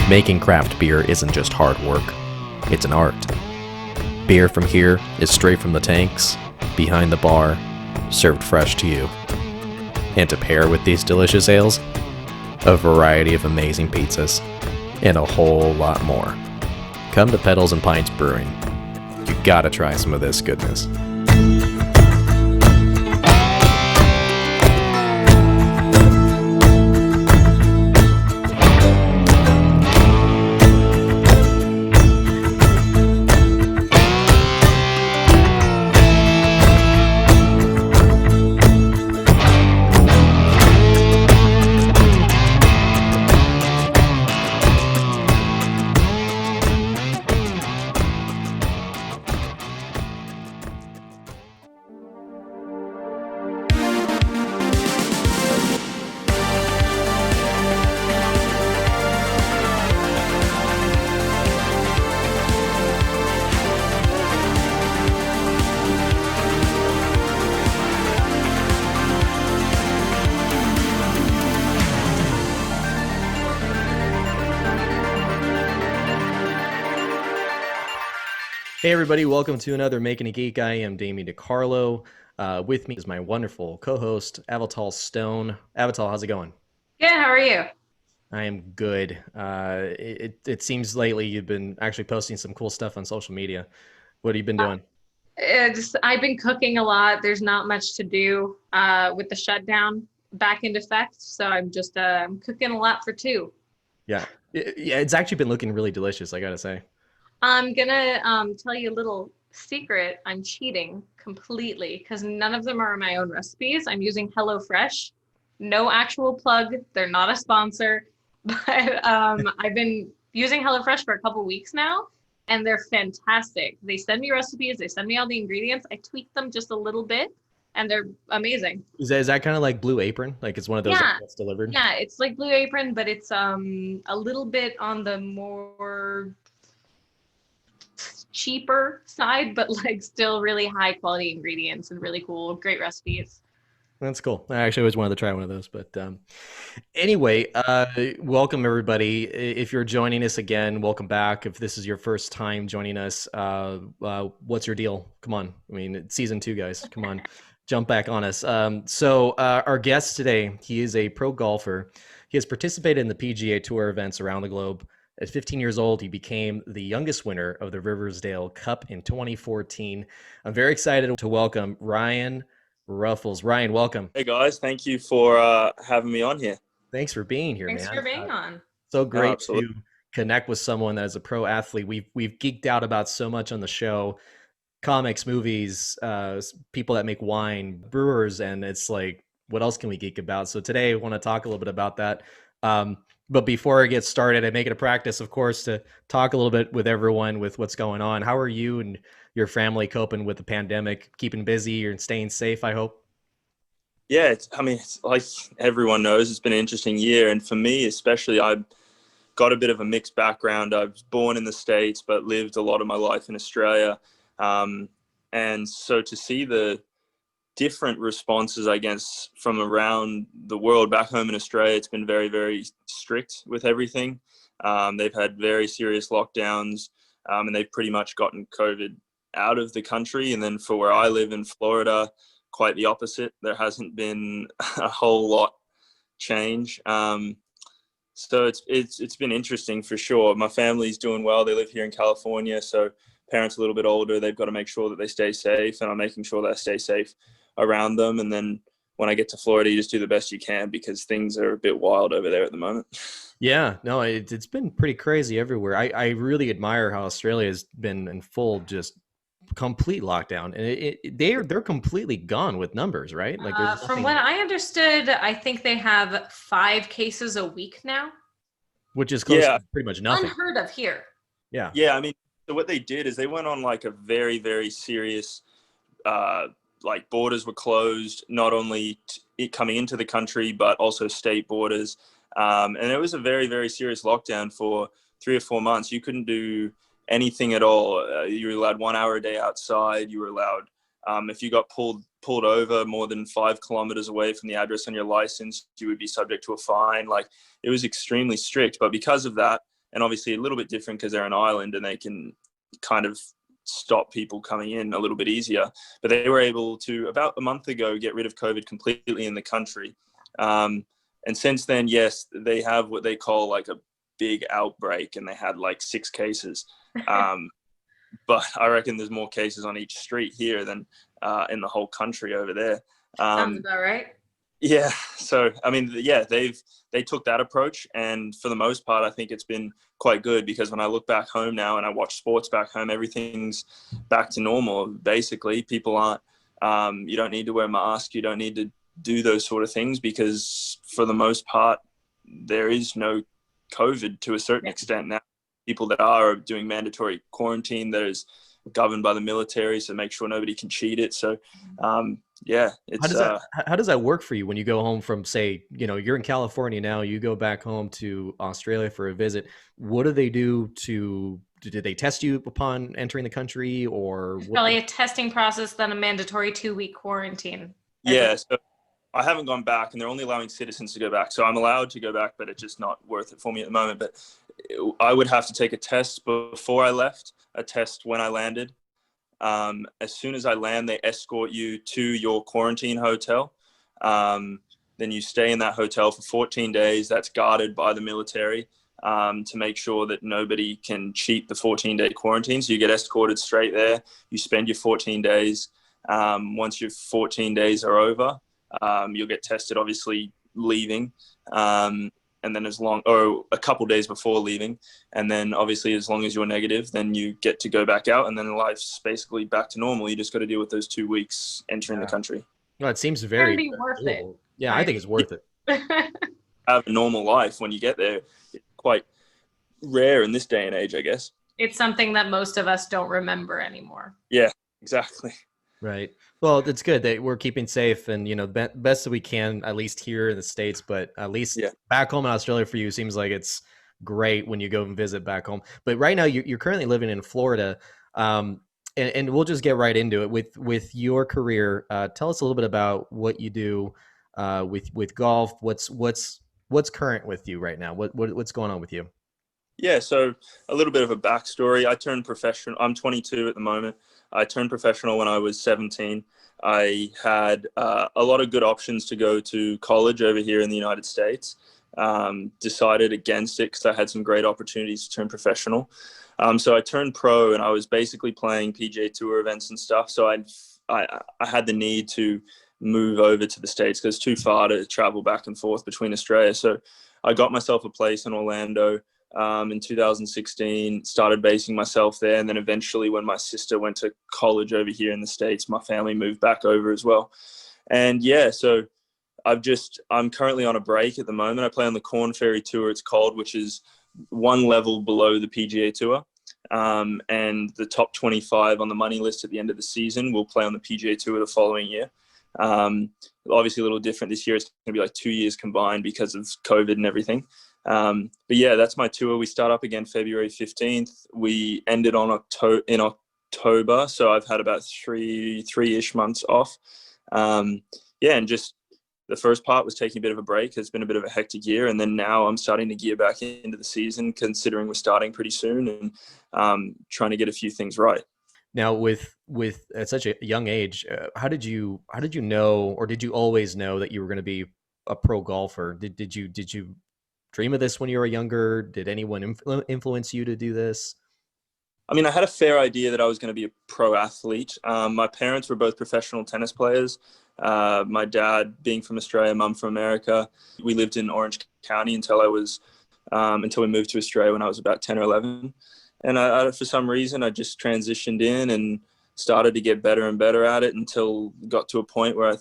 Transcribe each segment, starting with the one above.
Making craft beer isn't just hard work, it's an art. Beer from here is straight from the tanks, behind the bar, served fresh to you. And to pair with these delicious ales, a variety of amazing pizzas, and a whole lot more. Come to Pedals and Pints Brewing. You gotta try some of this goodness. Hey everybody, welcome to another Making a Geek. I am Damien DiCarlo. With me is my wonderful co-host, Avatal Stone. Avatal, how's it going? Good, how are you? I am good. It seems lately you've been actually posting some cool stuff on social media. What have you been doing? I've been cooking a lot. There's not much to do with the shutdown back in effect, so I'm cooking a lot for two. Yeah, it's actually been looking really delicious, I gotta say. I'm gonna tell you a little secret. I'm cheating completely because none of them are my own recipes. I'm using HelloFresh. No actual plug. They're not a sponsor, but I've been using HelloFresh for a couple weeks now, and they're fantastic. They send me recipes. They send me all the ingredients. I tweak them just a little bit, and they're amazing. Is that kind of like Blue Apron? Like it's one of those Yeah, that's delivered? yeah. It's like Blue Apron, but it's a little bit on the more cheaper side, but like still really high quality ingredients and really cool, great recipes. That's cool. I actually always wanted to try one of those, but anyway, welcome everybody. If you're joining us again, welcome back. If this is your first time joining us, what's your deal? Come on. I mean, it's season 2, guys. Come on, jump back on us. So our guest today, he is a pro golfer. He has participated in the PGA Tour events around the globe. At 15 years old, he became the youngest winner of the Riversdale Cup in 2014. I'm very excited to welcome Ryan Ruffels. Ryan, welcome. Hey guys, thank you for having me on here. Thanks for being here, Thanks man. for being on. So Oh, great absolutely. to connect with someone that is a pro athlete. We've geeked out about so much on the show: comics, movies, people that make wine, brewers, and it's like, what else can we geek about? So today, I want to talk a little bit about that. But before I get started, I make it a practice, of course, to talk a little bit with everyone with what's going on. How are you and your family coping with the pandemic? Keeping busy and staying safe, I hope. Yeah, it's like everyone knows, it's been an interesting year. And for me, especially, I've got a bit of a mixed background. I was born in the States, but lived a lot of my life in Australia. Um, and so to see the different responses, I guess, from around the world, back home in Australia, it's been very, very strict with everything. They've had very serious lockdowns, and they've pretty much gotten COVID out of the country. And then for where I live in Florida, quite the opposite. There hasn't been a whole lot change. So it's been interesting for sure. My family's doing well. They live here in California, so parents a little bit older. They've got to make sure that they stay safe, and I'm making sure that I stay safe around them. And then when I get to Florida, you just do the best you can because things are a bit wild over there at the moment. Yeah, no, it's been pretty crazy everywhere. I really admire how Australia has been in full just complete lockdown, and they're completely gone with numbers, right? Like there's From nothing, what I understood, I think they have 5 cases a week now. which is close Yeah, to pretty much nothing. Unheard of here. Yeah, yeah. I mean, so what they did is they went on like a very, very serious, like borders were closed, not only it coming into the country, but also state borders. And it was a very, very serious lockdown for 3 or 4 months. You couldn't do anything at all. You were allowed 1 hour a day outside. You were allowed, if you got pulled over more than 5 kilometers away from the address on your license, you would be subject to a fine. Like, it was extremely strict. But because of that, and obviously a little bit different because they're an island and they can kind of stop people coming in a little bit easier. But they were able to, about a month ago, get rid of COVID completely in the country. And since then, yes, they have what they call like a big outbreak, and they had like 6 cases. But I reckon there's more cases on each street here than in the whole country over there. Sounds about right. Yeah. So, I mean, yeah, they took that approach. And for the most part, I think it's been quite good, because when I look back home now and I watch sports back home, everything's back to normal. Basically, people aren't, you don't need to wear a mask. You don't need to do those sort of things, because for the most part, there is no COVID to a certain extent now. People that are doing mandatory quarantine that is governed by the military, so make sure nobody can cheat it. So, yeah, it's how does that work for you when you go home from, say, you're in California now, you go back home to Australia for a visit? What do they do to did they test you upon entering the country, or It's what? probably a testing process, then a mandatory 2-week quarantine. yeah. So I haven't gone back, and they're only allowing citizens to go back. So I'm allowed to go back, but it's just not worth it for me at the moment. But I would have to take a test before I left, a test when I landed. As soon as I land, they escort you to your quarantine hotel. Then you stay in that hotel for 14 days. That's guarded by the military to make sure that nobody can cheat the 14-day quarantine. So you get escorted straight there. You spend your 14 days. Once your 14 days are over, you'll get tested, obviously, leaving. And then or a couple days before leaving. And then obviously, as long as you're negative, then you get to go back out, and then life's basically back to normal. You just got to deal with those 2 weeks entering the country. No, it seems Can very be worth it. doable. Yeah, I think it's worth it. Have a normal life when you get there. It's quite rare in this day and age, I guess. It's something that most of us don't remember anymore. Yeah, exactly. Right. Well, it's good that we're keeping safe, and best that we can, at least here in the States, but at least back home in Australia for you seems like it's great when you go and visit back home. But right now you're currently living in Florida, and we'll just get right into it with your career. Tell us a little bit about what you do with golf. What's current with you right now? What's going on with you? Yeah, so a little bit of a backstory. I turned professional. I'm 22 at the moment. I turned professional when I was 17. I had a lot of good options to go to college over here in the United States. Decided against it because I had some great opportunities to turn professional. So I turned pro, and I was basically playing PGA Tour events and stuff. So I had the need to move over to the States because it's too far to travel back and forth between Australia. So I got myself a place in Orlando. In 2016, started basing myself there. And then eventually when my sister went to college over here in the States, my family moved back over as well. And yeah, so I'm currently on a break at the moment. I play on the Corn Ferry Tour, it's called, which is one level below the PGA Tour. And the top 25 on the money list at the end of the season will play on the PGA Tour the following year. Obviously a little different this year. It's going to be like 2 years combined because of COVID and everything. But yeah, that's my tour. We start up again February 15th. We ended in October. So I've had about three-ish months off. Yeah, and just the first part was taking a bit of a break. It's been a bit of a hectic year. And then now I'm starting to gear back into the season, considering we're starting pretty soon, and trying to get a few things right. Now, with at such a young age, how did you know, or did you always know that you were going to be a pro golfer? Did you dream of this when you were younger? Did anyone influence you to do this? I mean, I had a fair idea that I was going to be a pro athlete. My parents were both professional tennis players. My dad being from Australia, mum from America. We lived in Orange County until we moved to Australia when I was about 10 or 11. And for some reason, I just transitioned in and started to get better and better at it until got to a point where I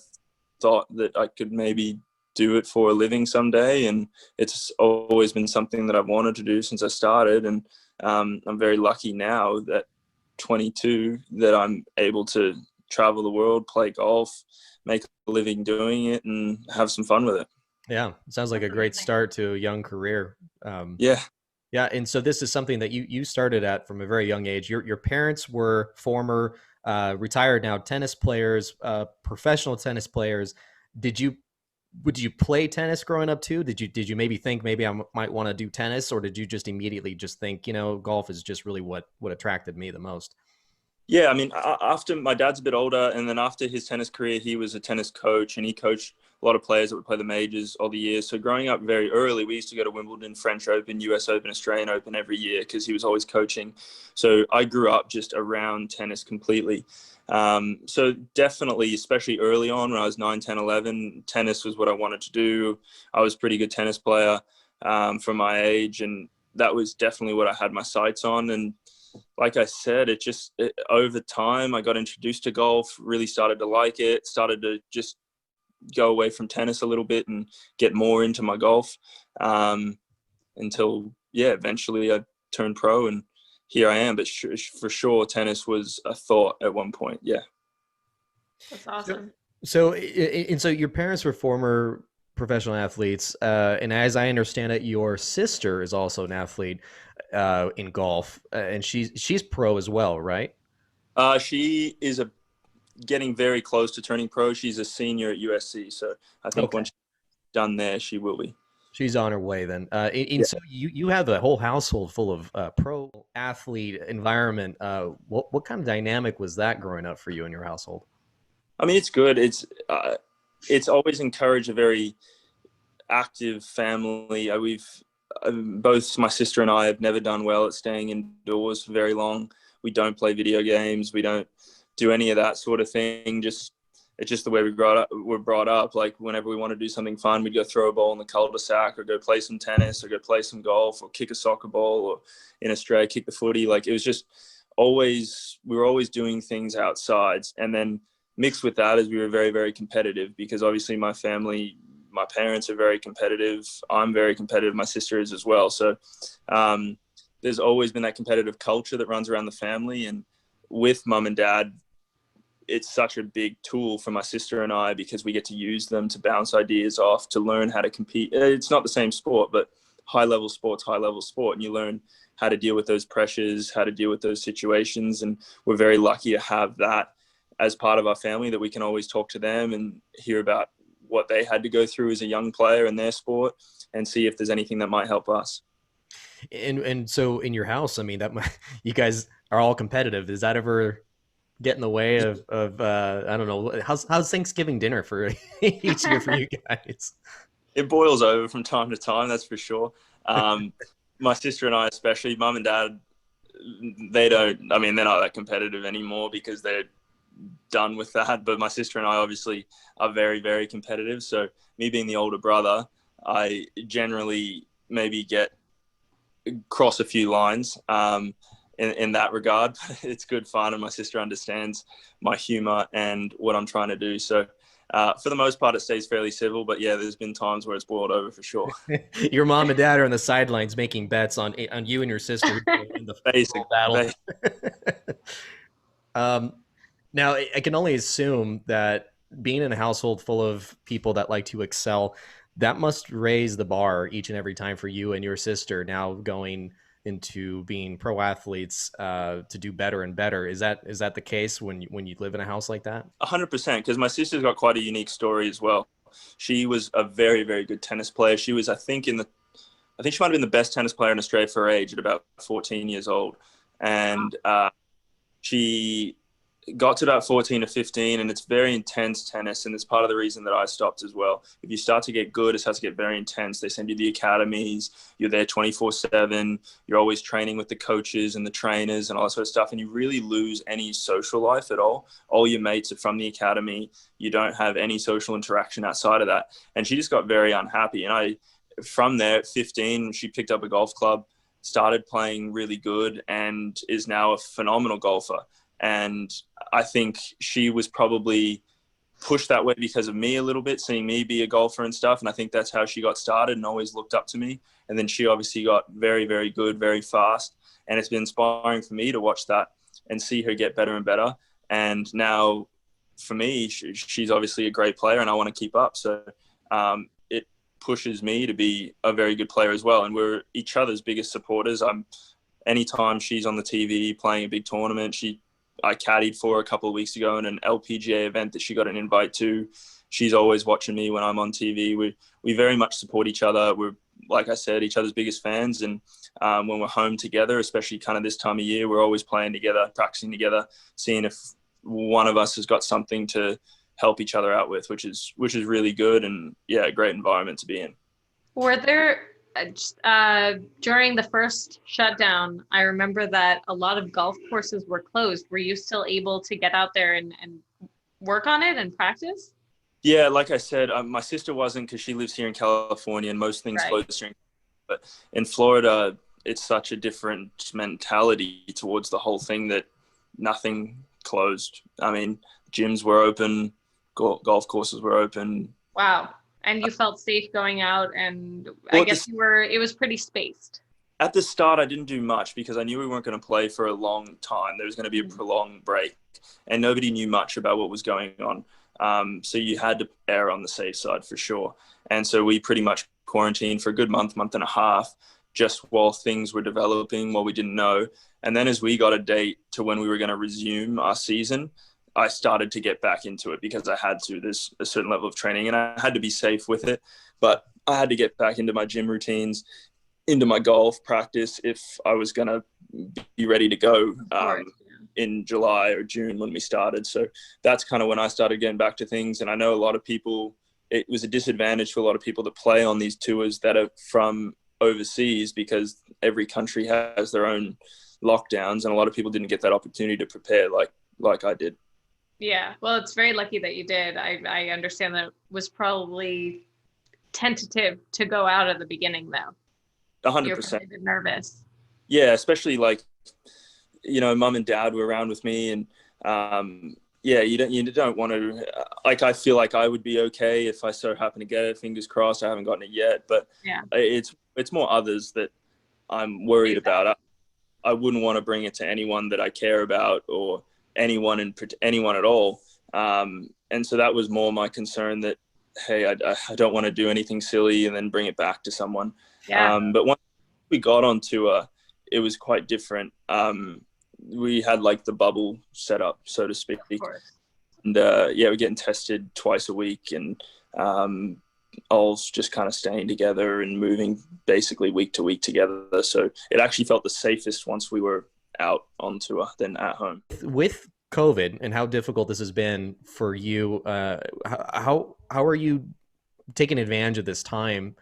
thought that I could maybe do it for a living someday. And it's always been something that I've wanted to do since I started. And I'm very lucky now that 22 that I'm able to travel the world, play golf, make a living doing it, and have some fun with it. Yeah, it sounds like a great start to a young career. Yeah. Yeah, and so this is something that you started at from a very young age. Your parents were former retired now tennis players, professional tennis players. Did you would you play tennis growing up too? Did you maybe think maybe I might want to do tennis, or did you just immediately just think, golf is just really what attracted me the most? Yeah, I mean, after my dad's a bit older, and then after his tennis career, he was a tennis coach, and he coached a lot of players that would play the majors all the years. So growing up very early, we used to go to Wimbledon, French Open, US Open, Australian Open every year because he was always coaching. So I grew up just around tennis completely. So definitely, especially early on when I was 9, 10, 11, tennis was what I wanted to do. I was a pretty good tennis player for my age, and that was definitely what I had my sights on. And like I said, over time, I got introduced to golf, really started to like it, started to just go away from tennis a little bit and get more into my golf um, until, yeah, eventually I turned pro and here I am. But for sure, tennis was a thought at one point. Yeah. That's So, awesome. so your parents were former professional athletes, and as I understand it, your sister is also an athlete in golf, and she's pro as well, right? She is getting very close to turning pro. She's a senior at USC. So I think Okay. once she's done there, she will be. She's on her way then. And Yeah. so you have a whole household full of pro athlete environment. What kind of dynamic was that growing up for you in your household? I mean, it's good. It's always encouraged a very active family. Both my sister and I have never done well at staying indoors for very long. We don't play video games. We don't do any of that sort of thing. It's just the way we're brought up. Like whenever we want to do something fun, we'd go throw a ball in the cul-de-sac, or go play some tennis, or go play some golf, or kick a soccer ball, or in Australia kick the footy. Like it was just we were always doing things outside. And then mixed with that is we were very, very competitive, because obviously my parents are very competitive. I'm very competitive. My sister is as well. So there's always been that competitive culture that runs around the family. And with mum and dad, it's such a big tool for my sister and I, because we get to use them to bounce ideas off, to learn how to compete. It's not the same sport, but high level sport. And you learn how to deal with those pressures, how to deal with those situations. And we're very lucky to have that as part of our family, that we can always talk to them and hear about what they had to go through as a young player in their sport, and see if there's anything that might help us. And so in your house, I mean, you guys are all competitive. Does that ever get in the way of I don't know, how's Thanksgiving dinner for each year for you guys? It boils over from time to time, that's for sure. My sister and I, especially, mum and dad, they don't, I mean, they're not that competitive anymore because they're done with that. But my sister and I obviously are very, very competitive. So me being the older brother, I generally maybe cross a few lines in that regard. It's good fun, and my sister understands my humor and what I'm trying to do. So for the most part, it stays fairly civil. But yeah, there's been times where it's boiled over for sure. Your mom and dad are on the sidelines making bets on you and your sister in the Basic, football battle. basic. um, Now, I can only assume that being in a household full of people that like to excel, that must raise the bar each and every time for you and your sister now going into being pro athletes to do better and better. Is that the case when you live in a house like that? 100%, because my sister's got quite a unique story as well. She was a very, very good tennis player. She was, I think she might have been the best tennis player in Australia for her age at about 14 years old. And she got to about 14 or 15, and it's very intense tennis. And it's part of the reason that I stopped as well. If you start to get good, it starts to get very intense. They send you to the academies. You're there 24/7. You're always training with the coaches and the trainers and all that sort of stuff. And you really lose any social life at all. All your mates are from the academy. You don't have any social interaction outside of that. And she just got very unhappy. And from there at 15, she picked up a golf club, started playing really good, and is now a phenomenal golfer. And I think she was probably pushed that way because of me a little bit, seeing me be a golfer and stuff. And I think that's how she got started and always looked up to me. And then she obviously got very, very good, very fast. And it's been inspiring for me to watch that and see her get better and better. And now for me, she's obviously a great player, and I want to keep up. So it pushes me to be a very good player as well. And we're each other's biggest supporters. Anytime she's on the TV playing a big tournament, I caddied for her a couple of weeks ago in an LPGA event that she got an invite to. she's always watching me when I'm on TV. We very much support each other. We're, like I said, each other's biggest fans. And when we're home together, especially kind of this time of year, we're always playing together, practicing together, seeing if one of us has got something to help each other out with, which is really good. And yeah, a great environment to be in. Were there, during the first shutdown, I remember that a lot of golf courses were closed. Were you still able to get out there and work on it and practice? Yeah, like I said, my sister wasn't, because she lives here in California and most things Right. closed here. But in Florida, it's such a different mentality towards the whole thing that nothing closed. I mean, gyms were open, golf courses were open. Wow. And you felt safe going out, and I Well, guess it was pretty spaced. at the start, I didn't do much because I knew we weren't going to play for a long time. There was going to be a prolonged break, and nobody knew much about what was going on. So you had to err on the safe side for sure. And so we pretty much quarantined for a good month and a half, just while things were developing, while we didn't know. And then as we got a date to when we were going to resume our season, I started to get back into it because I had to. There's a certain level of training and I had to be safe with it. But I had to get back into my gym routines, into my golf practice if I was going to be ready to go in July or June when we started. So that's kind of when I started getting back to things. And I know a lot of people, it was a disadvantage for a lot of people that play on these tours that are from overseas because every country has their own lockdowns, and a lot of people didn't get that opportunity to prepare like I did. Yeah, well, it's very lucky that you did. I understand that it was probably tentative to go out at the beginning, though. 100%. You're probably a bit nervous. Yeah, especially like, mom and dad were around with me, and yeah, you don't want to, like, I feel like I would be okay if I so happen to get it. Fingers crossed, I haven't gotten it yet, but yeah, it's more others that I'm worried about. I wouldn't want to bring it to anyone that I care about or anyone at all. And so that was more my concern, that, hey, I don't want to do anything silly and then bring it back to someone. yeah. But once we got on tour, it was quite different. We had like the bubble set up, so to speak. Of course. And yeah, we're getting tested twice a week, and all just kind of staying together and moving basically week to week together. So it actually felt the safest once we were out on tour than at home. With COVID and how difficult this has been for you, how are you taking advantage of this time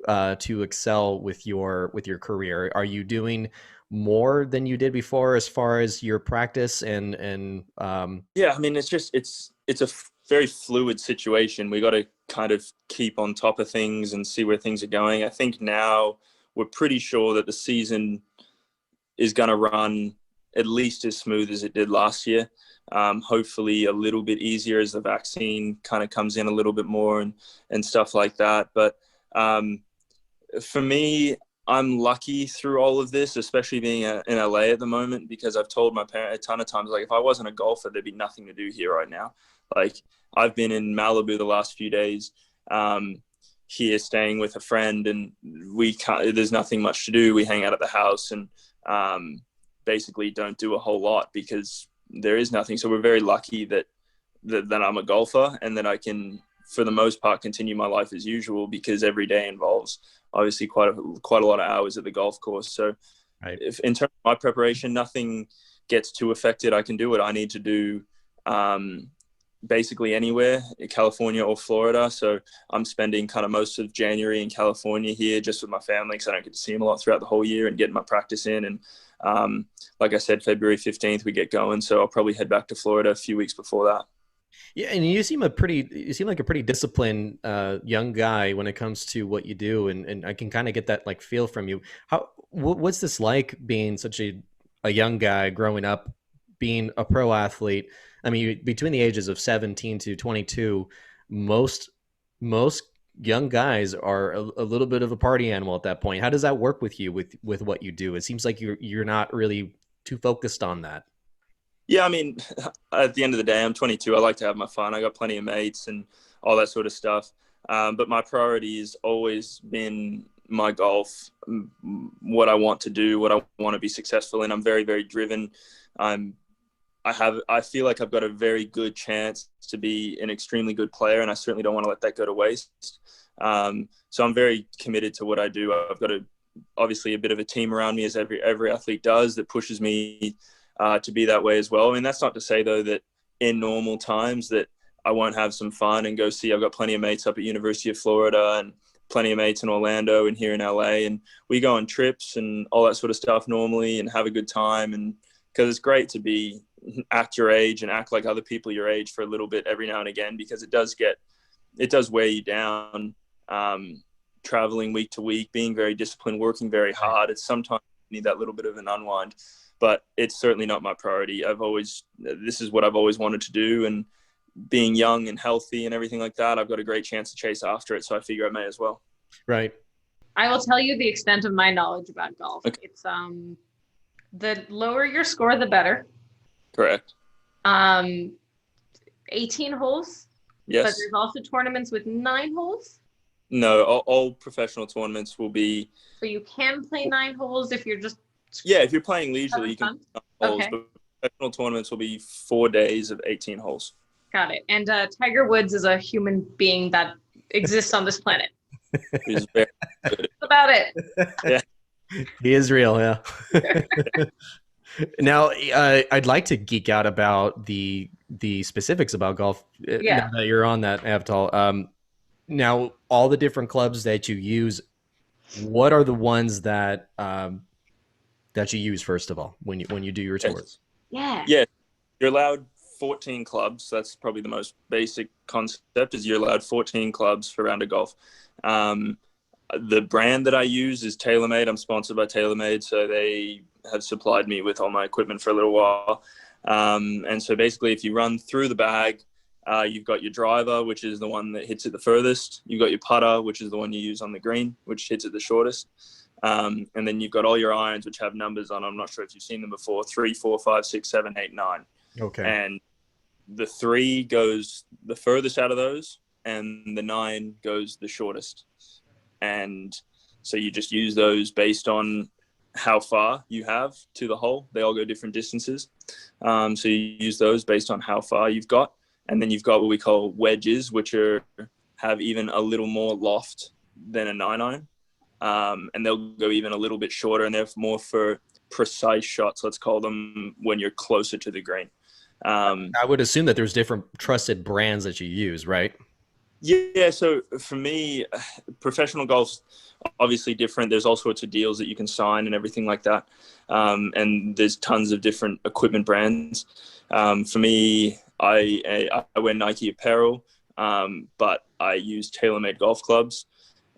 to excel with your career? Are you doing more than you did before as far as your practice and Yeah, I mean, it's a very fluid situation. We got to kind of keep on top of things and see where things are going. I think now we're pretty sure that the season is going to run at least as smooth as it did last year. Hopefully a little bit easier as the vaccine kind of comes in a little bit more and stuff like that. But for me, I'm lucky through all of this, especially being in LA at the moment, because I've told my parents a ton of times, like, if I wasn't a golfer, there'd be nothing to do here right now. Like, I've been in Malibu the last few days, here staying with a friend, and there's nothing much to do. We hang out at the house and basically don't do a whole lot because there is nothing. So we're very lucky that I'm a golfer and that I can, for the most part, continue my life as usual, because every day involves obviously quite a lot of hours at the golf course. So right. If in terms of my preparation, nothing gets too affected. I can do what I need to do basically anywhere in California or Florida. So I'm spending kind of most of January in California here just with my family, because I don't get to see them a lot throughout the whole year, and getting my practice in. And like I said, February 15th we get going. So I'll probably head back to Florida a few weeks before that. Yeah, and you seem like a pretty disciplined young guy when it comes to what you do, and I can kind of get that like feel from you. What's this like being such a young guy growing up, being a pro athlete? I mean, between the ages of 17 to 22, most young guys are a little bit of a party animal at that point. How does that work with you with what you do? It seems like you're not really too focused on that. Yeah, I mean, at the end of the day, I'm 22. I like to have my fun. I got plenty of mates and all that sort of stuff. But my priority has always been my golf, what I want to do, what I want to be successful in. I'm very, very driven. I'm I feel like I've got a very good chance to be an extremely good player, and I certainly don't want to let that go to waste. So I'm very committed to what I do. I've got obviously a bit of a team around me, as every athlete does, that pushes me to be that way as well. I mean, that's not to say though that in normal times that I won't have some fun and go see. I've got plenty of mates up at University of Florida and plenty of mates in Orlando and here in LA, and we go on trips and all that sort of stuff normally and have a good time. And because it's great to be act your age and act like other people your age for a little bit every now and again, because it does wear you down. Traveling week to week, being very disciplined, working very hard. It's sometimes you need that little bit of an unwind, but it's certainly not my priority. This is what I've always wanted to do, and being young and healthy and everything like that, I've got a great chance to chase after it. So I figure I may as well. Right. I will tell you the extent of my knowledge about golf. Okay. It's the lower your score, the better. Correct. 18 holes. Yes. But there's also tournaments with 9 holes. No, all professional tournaments will be. So you can play 9 holes if you're just. Yeah, if you're playing leisurely, you can play 9 holes. Okay. But professional tournaments will be 4 days of 18 holes. Got it. And Tiger Woods is a human being that exists on this planet. He's very good. About it. Yeah. He is real, yeah. Now, I'd like to geek out about the specifics about golf. Now that you're on that, Avtal. Now, all the different clubs that you use, what are the ones that that you use first of all when you do your tours? Yeah. You're allowed 14 clubs. That's probably the most basic concept. Is you're allowed 14 clubs for round of golf. The brand that I use is TaylorMade. I'm sponsored by TaylorMade, so they have supplied me with all my equipment for a little while. And so basically, if you run through the bag, you've got your driver, which is the one that hits it the furthest. You've got your putter, which is the one you use on the green, which hits it the shortest. And then you've got all your irons, which have numbers on. I'm not sure if you've seen them before: 3, 4, 5, 6, 7, 8, 9. Okay. And the 3 goes the furthest out of those, and the 9 goes the shortest. And so you just use those based on how far you have to the hole. They all go different distances. So you use those based on how far you've got. And then you've got what we call wedges, which have even a little more loft than a 9-iron. And they'll go even a little bit shorter, and they're more for precise shots, let's call them, when you're closer to the green. I would assume that there's different trusted brands that you use, right? Yeah, so for me, professional golf's obviously different. There's all sorts of deals that you can sign and everything like that. And there's tons of different equipment brands. For me, I wear Nike apparel, but I use TaylorMade golf clubs.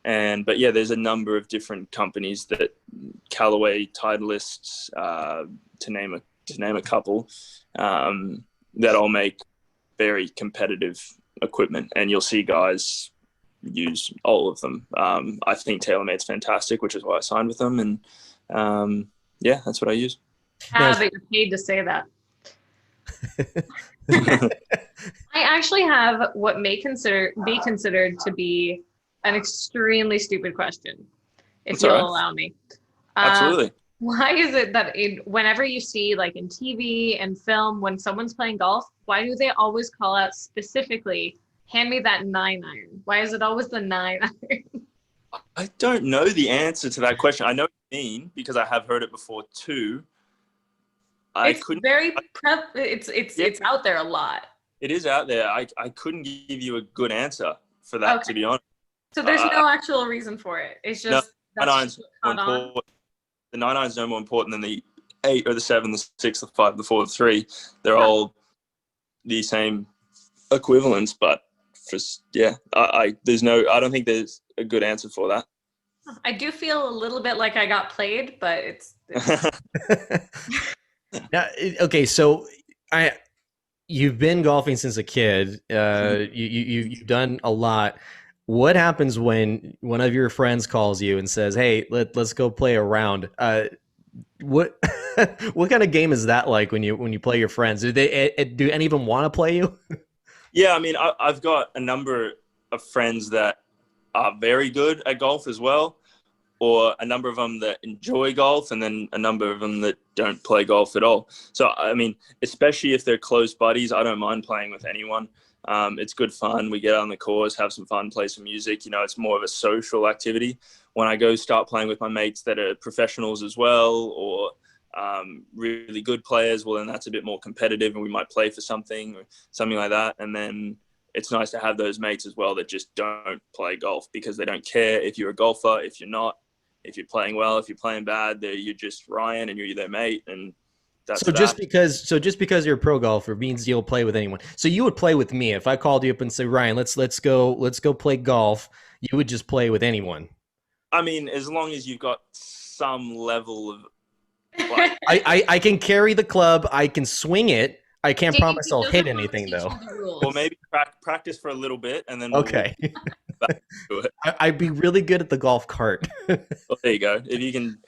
But yeah, there's a number of different companies that Callaway, Titleists, to name a couple, that all make very competitive equipment, and you'll see guys use all of them. I think TaylorMade's fantastic, which is why I signed with them, and yeah, that's what I use. But you're paid to say that. I actually have what may be considered to be an extremely stupid question, if you'll allow me. Absolutely. Why is it that whenever you see, like in TV and film, when someone's playing golf, why do they always call out specifically, hand me that 9-iron? Why is it always the 9-iron? I don't know the answer to that question. I know what you mean, because I have heard it before too. It's out there a lot. It is out there. I couldn't give you a good answer for that, to be honest. So there's no actual reason for it. It's just the 9-iron is no more important than the 8 or the 7, the 6, the 5, the 4, the 3. They're all the same equivalents, but I don't think there's a good answer for that. I do feel a little bit like I got played, but it's... Now, okay, so you've been golfing since a kid. You've done a lot. What happens when one of your friends calls you and says, "Hey, let's go play a round"? What what kind of game is that like when you play your friends? Do any of them want to play you? Yeah, I mean, I've got a number of friends that are very good at golf as well. or a number of them that enjoy golf, and then a number of them that don't play golf at all. So, I mean, especially if they're close buddies, I don't mind playing with anyone. It's good fun. We get on the course, have some fun, play some music. You know, it's more of a social activity. When I go start playing with my mates that are professionals as well, or really good players, well, then that's a bit more competitive, and we might play for something or something like that. And then it's nice to have those mates as well that just don't play golf because they don't care if you're a golfer, if you're not, if you're playing well, if you're playing bad. You're just Ryan and you're their mate, and that's So just because you're a pro golfer means you'll play with anyone. So you would play with me if I called you up and say, Ryan, let's go play golf. You would just play with anyone. I mean, as long as you've got some level of like, I can carry the club. I can swing it. I can't Dave, promise he I'll doesn't hit wanna anything teach though. you the rules. or maybe practice for a little bit, and then Okay. we'll back to it. I'd be really good at the golf cart. Well, there you go. If you can,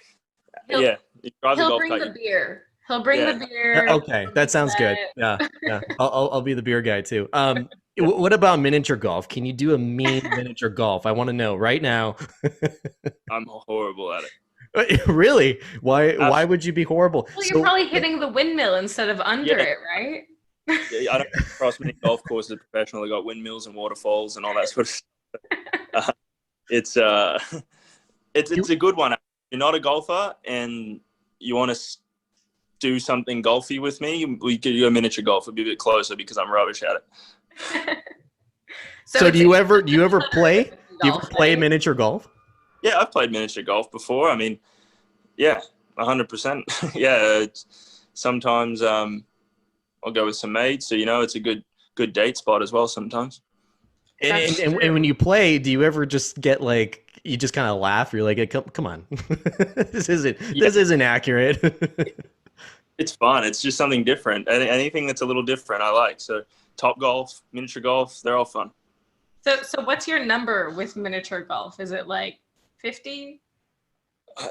He'll- yeah, you drive the He'll golf bring cart. the beer. He'll bring Yeah. the beer. Okay, that sounds good. Yeah, yeah. I'll be the beer guy too. What about miniature golf? Can you do a mean miniature golf? I want to know right now. I'm horrible at it. Really? Why would you be horrible? Well, you're probably hitting the windmill instead of under Yeah. it, right? Yeah, I don't come across many golf courses as professional. They got windmills and waterfalls and all that sort of stuff. It's a good one. If you're not a golfer and you want to do something golfy with me, we could do a miniature golf. It'd be a bit closer because I'm rubbish at it. So do you ever play? Do you ever golf, play right? miniature golf? Yeah, I've played miniature golf before. I mean, yeah, 100%. Yeah, sometimes I'll go with some mates. So, you know, it's a good date spot as well sometimes. And when you play, do you ever just get like you just kind of laugh? You're like, come on, this isn't accurate. It's fun. It's just something different. Anything that's a little different, I like. So, top golf, miniature golf, they're all fun. So what's your number with miniature golf? Is it like 50?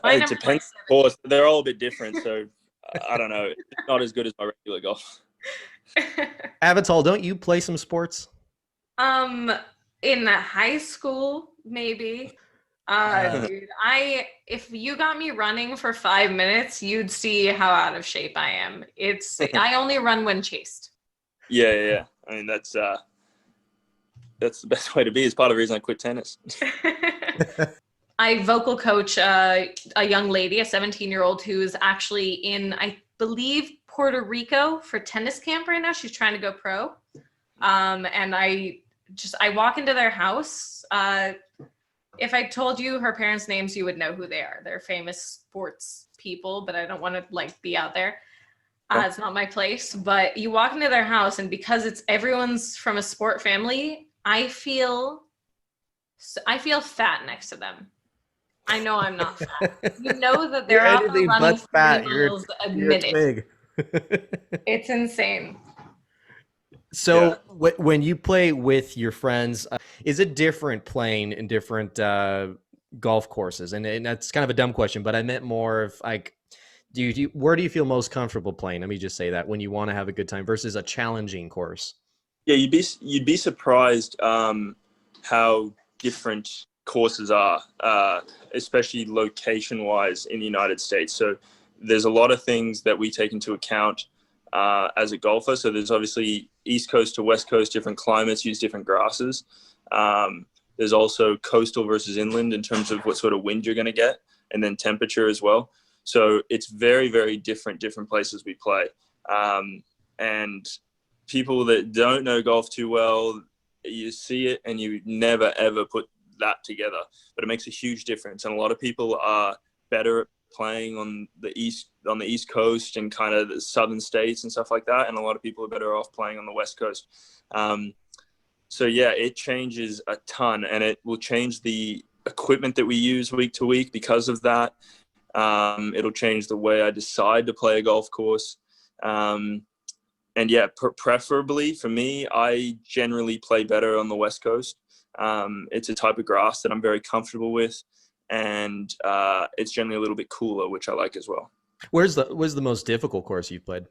It depends. Of course, they're all a bit different. So, I don't know. It's not as good as my regular golf. Avatal, don't you play some sports? In high school, maybe. Dude, if you got me running for 5 minutes, you'd see how out of shape I am. I only run when chased. Yeah. I mean, that's the best way to be. It's part of the reason I quit tennis. I vocal coach a young lady, a 17-year-old who's actually in, I believe, Puerto Rico for tennis camp right now. She's trying to go pro. And I walk into their house. If I told you her parents' names, you would know who they are. They're famous sports people, but I don't want to like be out there. It's not my place. But you walk into their house, and because everyone's from a sport family, I feel fat next to them. I know I'm not fat. You know that they're out there running 3 miles a minute. Big. It's insane. So when you play with your friends, is it different playing in different golf courses? And that's kind of a dumb question, but I meant more of like, where do you feel most comfortable playing? Let me just say that when you want to have a good time versus a challenging course. Yeah, you'd be surprised how different courses are, especially location-wise in the United States. So there's a lot of things that we take into account as a golfer. So there's obviously East Coast to West Coast, different climates, use different grasses. There's also coastal versus inland in terms of what sort of wind you're going to get, and then temperature as well. So it's very, very different places we play. And people that don't know golf too well, you see it and you never, ever put that together. But it makes a huge difference. And a lot of people are better at playing on the East Coast and kind of the southern states and stuff like that. And a lot of people are better off playing on the West Coast. So yeah, it changes a ton, and it will change the equipment that we use week to week because of that. It'll change the way I decide to play a golf course. And yeah, preferably for me, I generally play better on the West Coast. It's a type of grass that I'm very comfortable with, and it's generally a little bit cooler, which I like as well. Where's the most difficult course you've played?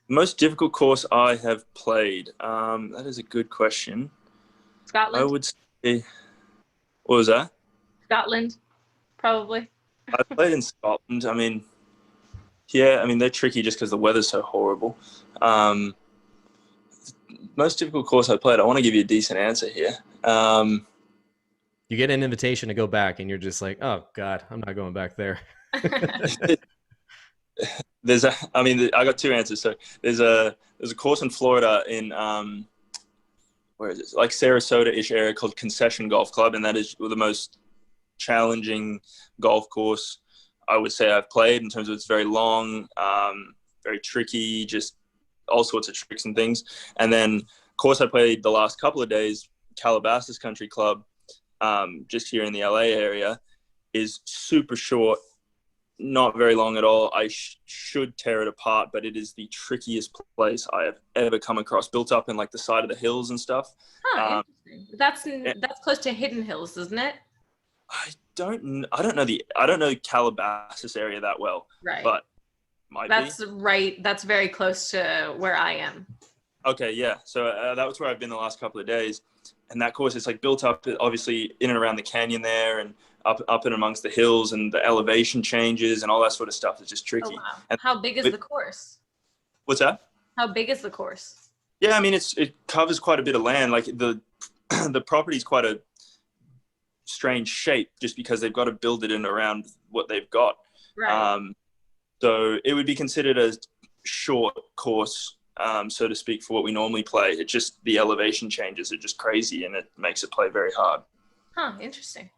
Most difficult course I have played. That is a good question. Scotland. I would say, what was that? Scotland. probably. I played in Scotland. I mean, yeah, I mean, they're tricky just because the weather's so horrible. Um, Most difficult course I played, I want to give you a decent answer here. You get an invitation to go back, and you're just like, oh God, I'm not going back there. I mean, I got two answers. So there's a course in Florida in where is it? Like Sarasota-ish area called Concession Golf Club, and that is the most challenging golf course I would say I've played in terms of it's very long, very tricky, just all sorts of tricks and things. And then course I played the last couple of days, Calabasas Country Club, just here in the LA area, is super short, not very long at all. I should tear it apart, but it is the trickiest place I have ever come across, built up in like the side of the hills and stuff. Huh, interesting. That's close to Hidden Hills, isn't it? I don't know Calabasas area that well, Right. but might That's be. right. That's very close to where I am. Okay, yeah. So that was where I've been the last couple of days, and that course is like built up, obviously in and around the canyon there, and up and amongst the hills, and the elevation changes and all that sort of stuff is just tricky. Oh, wow. And How big is the course? what's that? How big is the course? Yeah, I mean it covers quite a bit of land. Like the property's quite a strange shape just because they've got to build it in around what they've got. Right. So it would be considered a short course, so to speak, for what we normally play. It's just the elevation changes are just crazy, and it makes it play very hard. Huh, interesting.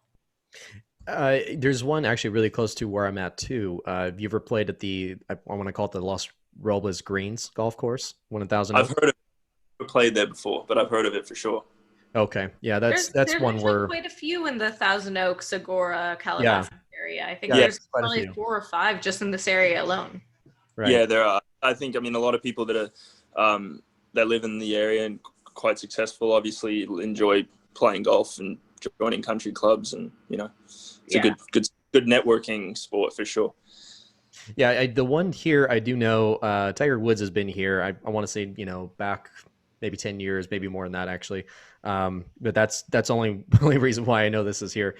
There's one actually really close to where I'm at too. Have you ever played at I want to call it the Los Robles Greens golf course, 1,000? I've heard of it, played there before, but I've heard of it for sure. Okay, yeah, that's There's one actually where quite a few in the Thousand Oaks, Agora, yeah, Calabasas area. I think yeah, there's quite a probably few. 4 or 5 just in this area alone. Right. Yeah, there are. I think, I mean, a lot of people that that live in the area and quite successful, obviously enjoy playing golf and joining country clubs, and it's a good networking sport for sure. Yeah, the one here I do know, Tiger Woods has been here. I want to say, back maybe 10 years, maybe more than that actually. But that's only reason why I know this is here.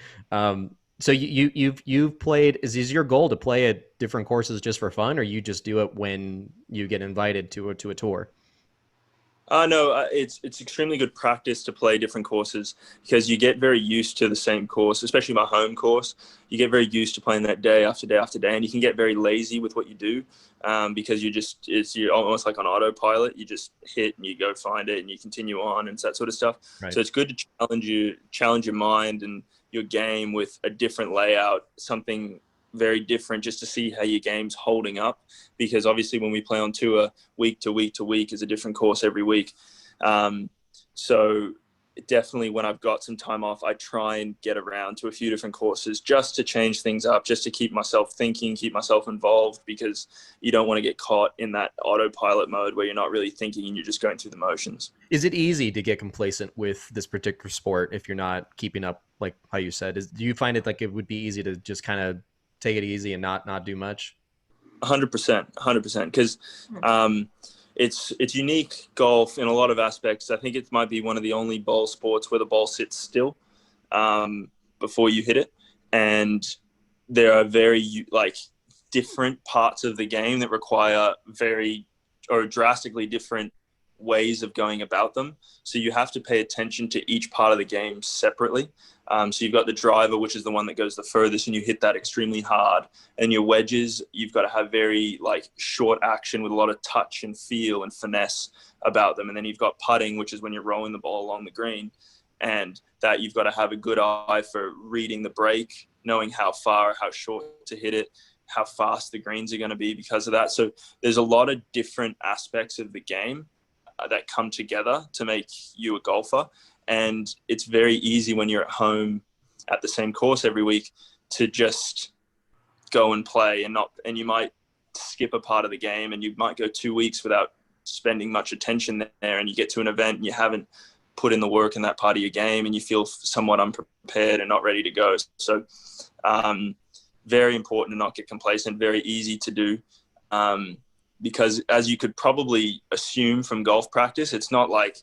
So you've played. Is your goal to play at different courses just for fun, or you just do it when you get invited to a tour? No, it's extremely good practice to play different courses because you get very used to the same course, especially my home course. You get very used to playing that day after day after day, and you can get very lazy with what you do because you're almost like on autopilot. You just hit and you go find it and you continue on and that sort of stuff. Right. So it's good to challenge your mind and your game with a different layout, something very different, just to see how your game's holding up, because obviously when we play on tour, week to week to week is a different course every week. So definitely when I've got some time off, I try and get around to a few different courses just to change things up, just to keep myself thinking, keep myself involved, because you don't want to get caught in that autopilot mode where you're not really thinking and you're just going through the motions. Is it easy to get complacent with this particular sport if you're not keeping up, like how you said? Do you find it like it would be easy to just kind of take it easy and not do much? 100%, because it's unique golf in a lot of aspects. I think it might be one of the only ball sports where the ball sits still before you hit it, and there are very different parts of the game that require very or drastically different ways of going about them. So you have to pay attention to each part of the game separately. So you've got the driver, which is the one that goes the furthest, and you hit that extremely hard. And your wedges, you've got to have very short action with a lot of touch and feel and finesse about them. And then you've got putting, which is when you're rolling the ball along the green, and that you've got to have a good eye for reading the break, knowing how far, how short to hit it, how fast the greens are going to be because of that. So there's a lot of different aspects of the game that come together to make you a golfer. And it's very easy when you're at home at the same course every week to just go and play and you might skip a part of the game, and you might go 2 weeks without spending much attention there, and you get to an event and you haven't put in the work in that part of your game and you feel somewhat unprepared and not ready to go. So very important to not get complacent, very easy to do. Because as you could probably assume from golf practice, it's not like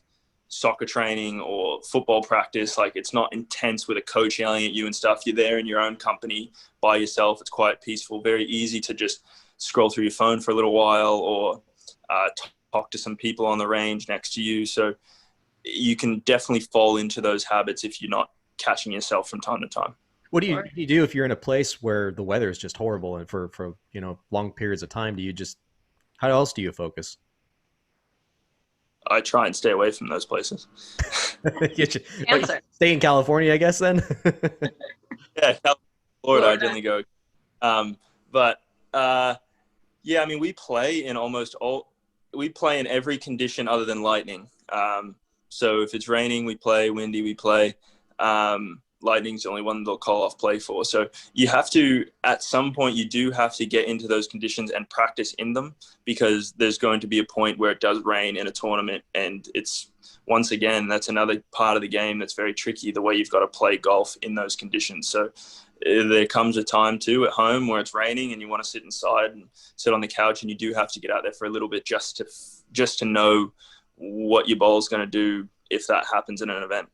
soccer training or football practice. Like, it's not intense with a coach yelling at you and stuff. You're there in your own company by yourself. It's quite peaceful, very easy to just scroll through your phone for a little while, or talk to some people on the range next to you. So you can definitely fall into those habits if you're not catching yourself from time to time. What do you do if you're in a place where the weather is just horrible and for long periods of time? Do you just how else do you focus? I try and stay away from those places. Answer. Stay in California, I guess. Then. Yeah, Florida, I generally go. But yeah, I mean, we play in every condition other than lightning. So if it's raining, we play. Windy, we play. Lightning's the only one they'll call off play for. So you have to, at some point, you do have to get into those conditions and practice in them, because there's going to be a point where it does rain in a tournament. And it's, once again, that's another part of the game that's very tricky, the way you've got to play golf in those conditions. So there comes a time too at home where it's raining and you want to sit inside and sit on the couch, and you do have to get out there for a little bit just to know what your ball's going to do if that happens in an event.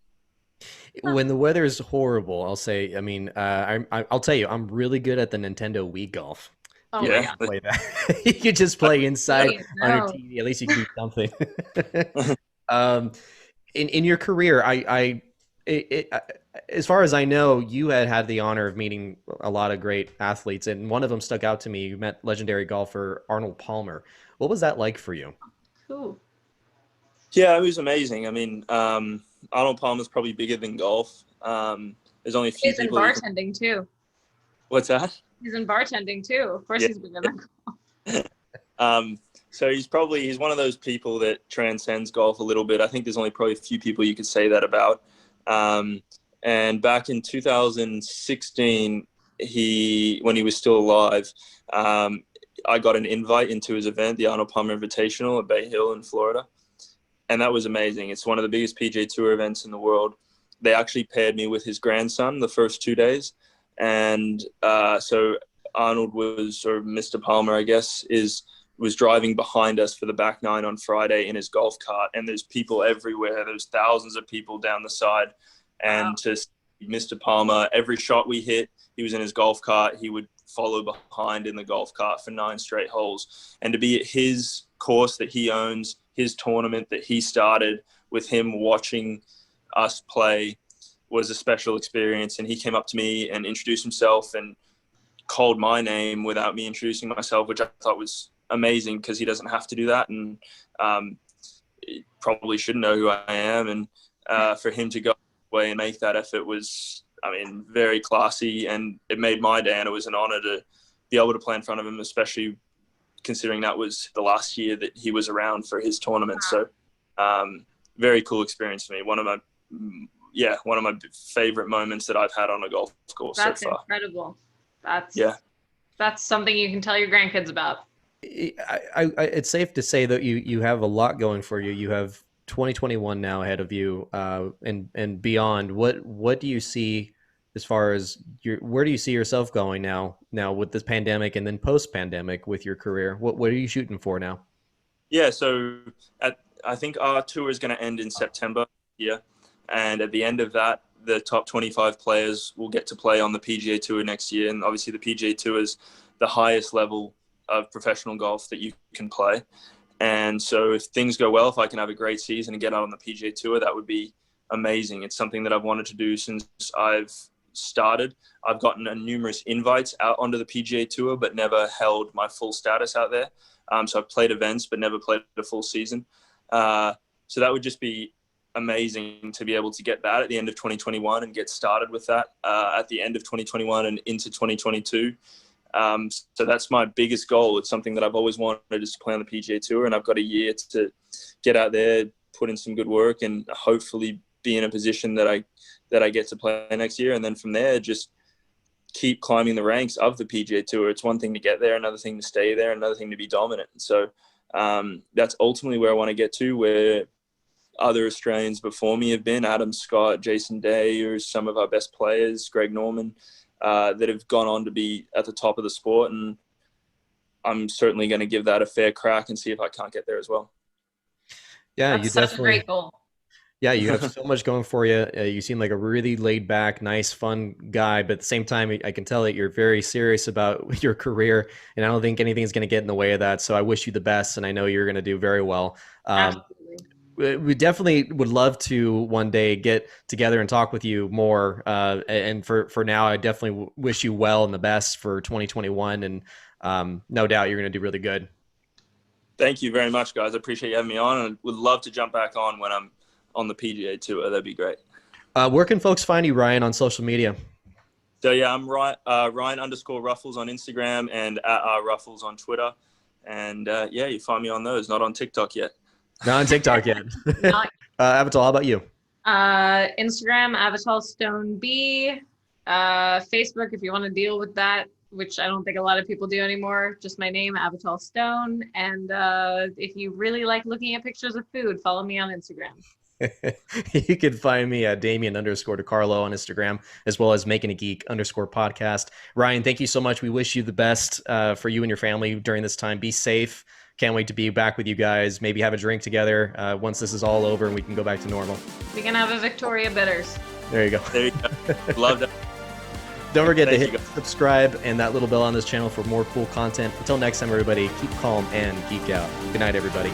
When the weather is horrible, I'll say. I mean, I'll tell you, I'm really good at the Nintendo Wii golf. Oh Yeah. my God. Play that. You can just play inside on your No. TV. At least you can do something. In your career, as far as I know, you had the honor of meeting a lot of great athletes, and one of them stuck out to me. You met legendary golfer Arnold Palmer. What was that like for you? Cool. Yeah, it was amazing. I mean, Arnold Palmer's probably bigger than golf. There's only a few He's in people. bartending too. What's that? He's in bartending too. Of course, Yeah. he's bigger than. So he's one of those people that transcends golf a little bit. I think there's only probably a few people you could say that about. And back in 2016, when he was still alive, I got an invite into his event, the Arnold Palmer Invitational at Bay Hill in Florida. And that was amazing. It's one of the biggest PGA Tour events in the world. They actually paired me with his grandson the first 2 days. And so Arnold or Mr. Palmer, I guess, was driving behind us for the back nine on Friday in his golf cart. And there's people everywhere. There's thousands of people down the side. And to see Mr. Palmer, every shot we hit, he was in his golf cart. He would follow behind in the golf cart for 9 straight holes. And to be at his course that he owns, his tournament that he started, with him watching us play, was a special experience. And he came up to me and introduced himself and called my name without me introducing myself, which I thought was amazing, because he doesn't have to do that. And he probably should know who I am. And for him to go away and make that effort was, I mean, very classy, and it made my day. And it was an honor to be able to play in front of him, especially considering that was the last year that he was around for his tournament. So very cool experience for me. One of my favorite moments that I've had on a golf course so far. That's incredible. That's something you can tell your grandkids about. It's safe to say that you have a lot going for you. You have 2021 now ahead of you, and beyond. What do you see as far as where do you see yourself going now with this pandemic, and then post pandemic with your career? What are you shooting for now? Yeah, so I think our tour is going to end in September here, and at the end of that, the top 25 players will get to play on the PGA Tour next year. And obviously the PGA Tour is the highest level of professional golf that you can play. And so if things go well, if I can have a great season and get out on the PGA Tour, that would be amazing. It's something that I've wanted to do since I've started. I've gotten numerous invites out onto the PGA Tour, but never held my full status out there. So I've played events, but never played a full season. So that would just be amazing to be able to get that at the end of 2021 and get started with that at the end of 2021 and into 2022. So that's my biggest goal. It's something that I've always wanted, is to play on the PGA Tour, and I've got a year to get out there, put in some good work, and hopefully be in a position that I get to play next year. And then from there, just keep climbing the ranks of the PGA Tour. It's one thing to get there, another thing to stay there, another thing to be dominant. So that's ultimately where I want to get to, where other Australians before me have been, Adam Scott, Jason Day, or some of our best players, Greg Norman, that have gone on to be at the top of the sport. And I'm certainly going to give that a fair crack and see if I can't get there as well. Yeah, That's such a great goal. Yeah, you have so much going for you. You seem like a really laid back, nice, fun guy, but at the same time, I can tell that you're very serious about your career, and I don't think anything's going to get in the way of that. So I wish you the best, and I know you're going to do very well. Absolutely. We definitely would love to one day get together and talk with you more. And for now, I definitely wish you well and the best for 2021, and no doubt you're going to do really good. Thank you very much, guys. I appreciate you having me on, and would love to jump back on when I'm on the PGA tour. That'd be great. Where can folks find you, Ryan, on social media? So yeah, I'm Ryan_Ruffels on Instagram and at Ruffels on Twitter. And yeah, you find me on those. Not on TikTok yet. Not on TikTok yet. Not Avatar, how about you? Instagram, Avatar Stone B. Facebook, if you want to deal with that, which I don't think a lot of people do anymore. Just my name, Avatar Stone. And if you really like looking at pictures of food, follow me on Instagram. You can find me at Damien_DeCarlo on Instagram, as well as Making a Geek_podcast. Ryan, thank you so much. We wish you the best for you and your family during this time. Be safe. Can't wait to be back with you guys. Maybe have a drink together once this is all over and we can go back to normal. We can have a Victoria Bitters. There you go. There you go. Love that. Don't forget to Thank hit subscribe and that little bell on this channel for more cool content. Until next time, everybody, keep calm and geek out. Good night, everybody.